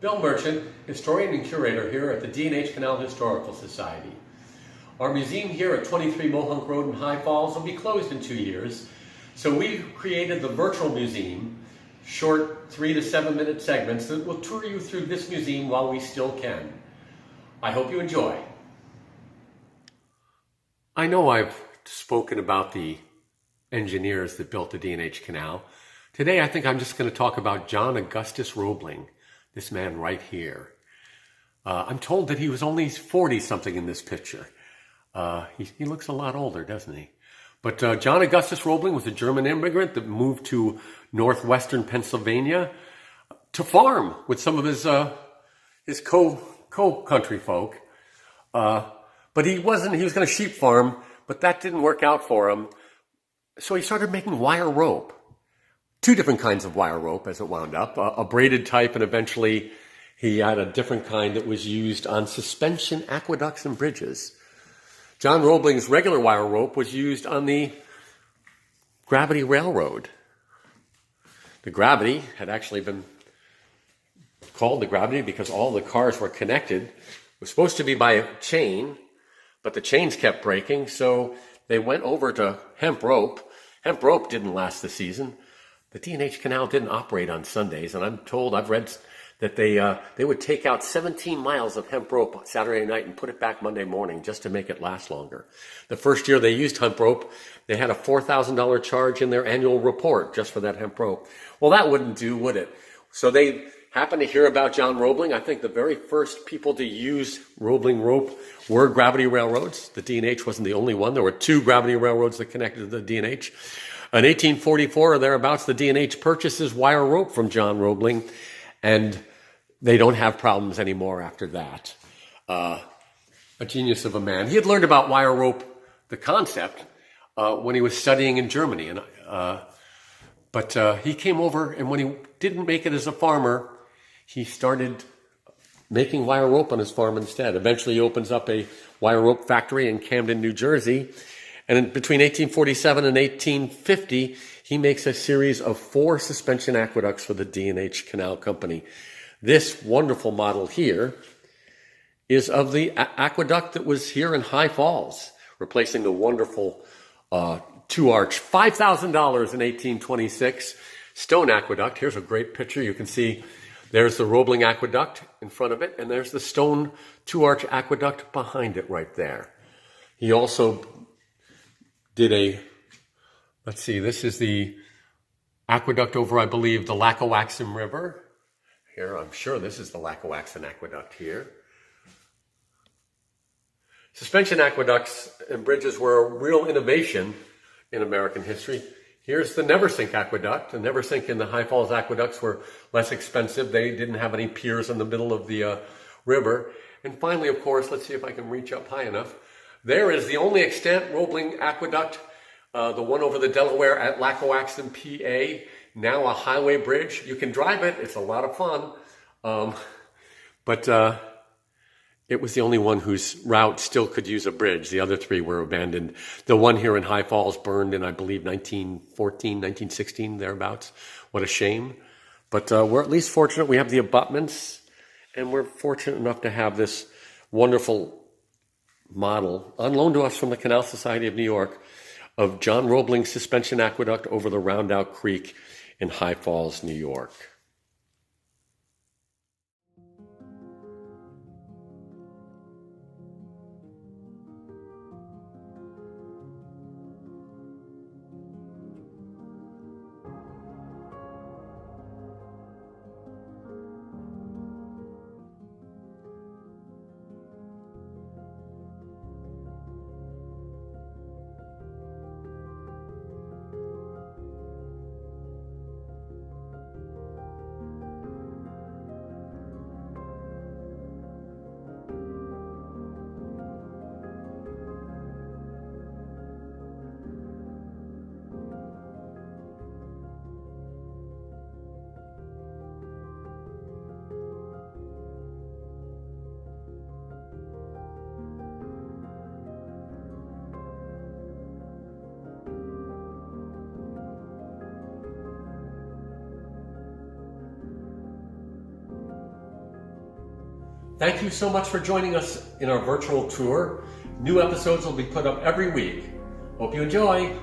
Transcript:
Bill Merchant, historian and curator here at the D&H Canal Historical Society. Our museum here at 23 Mohunk Road in High Falls will be closed in 2 years, so we've created the virtual museum, short 3 to 7 minute segments that will tour you through this museum while we still can. I hope you enjoy. I know I've spoken about the engineers that built the D&H Canal. Today I think I'm just going to talk about John Augustus Roebling, this man right here. I'm told that he was only 40-something in this picture. He looks a lot older, doesn't he? But John Augustus Roebling was a German immigrant that moved to northwestern Pennsylvania to farm with some of his co-country folk. But he was going to sheep farm, but that didn't work out for him. So he started making wire rope. 2 different kinds of wire rope as it wound up, a braided type, and eventually he had a different kind that was used on suspension aqueducts and bridges. John Roebling's regular wire rope was used on the gravity railroad. The gravity had actually been called the gravity because all the cars were connected. It was supposed to be by a chain, but the chains kept breaking, so they went over to hemp rope. Hemp rope didn't last the season. The D&H Canal didn't operate on Sundays, and I've read that they would take out 17 miles of hemp rope Saturday night and put it back Monday morning just to make it last longer. The first year they used hemp rope, they had a $4,000 charge in their annual report just for that hemp rope. Well, that wouldn't do, would it? So they happened to hear about John Roebling. I think the very first people to use Roebling rope were gravity railroads. The D&H wasn't the only one. There were 2 gravity railroads that connected to the D&H. In 1844 or thereabouts, the D&H purchases wire rope from John Roebling, and they don't have problems anymore after that. A genius of a man. He had learned about wire rope, the concept, when he was studying in Germany. But he came over, and when he didn't make it as a farmer, he started making wire rope on his farm instead. Eventually, he opens up a wire rope factory in Camden, New Jersey. And between 1847 and 1850, he makes a series of 4 suspension aqueducts for the D&H Canal Company. This wonderful model here is of the aqueduct that was here in High Falls, replacing the wonderful 2-arch, $5,000 in 1826 stone aqueduct. Here's a great picture. You can see there's the Roebling Aqueduct in front of it, and there's the stone 2-arch aqueduct behind it right there. He also did this is the aqueduct over, I believe, the Lackawaxen River. Here, I'm sure this is the Lackawaxen Aqueduct here. Suspension aqueducts and bridges were a real innovation in American history. Here's the Neversink Aqueduct. The Neversink and the High Falls aqueducts were less expensive. They didn't have any piers in the middle of the river. And finally, of course, let's see if I can reach up high enough. There is the only extant Roebling Aqueduct, the one over the Delaware at Lackawaxen, PA, now a highway bridge. You can drive it. It's a lot of fun. But it was the only one whose route still could use a bridge. The other 3 were abandoned. The one here in High Falls burned in, I believe, 1914, 1916, thereabouts. What a shame. But we're at least fortunate. We have the abutments, and we're fortunate enough to have this wonderful model on loan to us from the Canal Society of New York of John Roebling's suspension aqueduct over the Roundout Creek in High Falls, New York. Thank you so much for joining us in our virtual tour. New episodes will be put up every week. Hope you enjoy.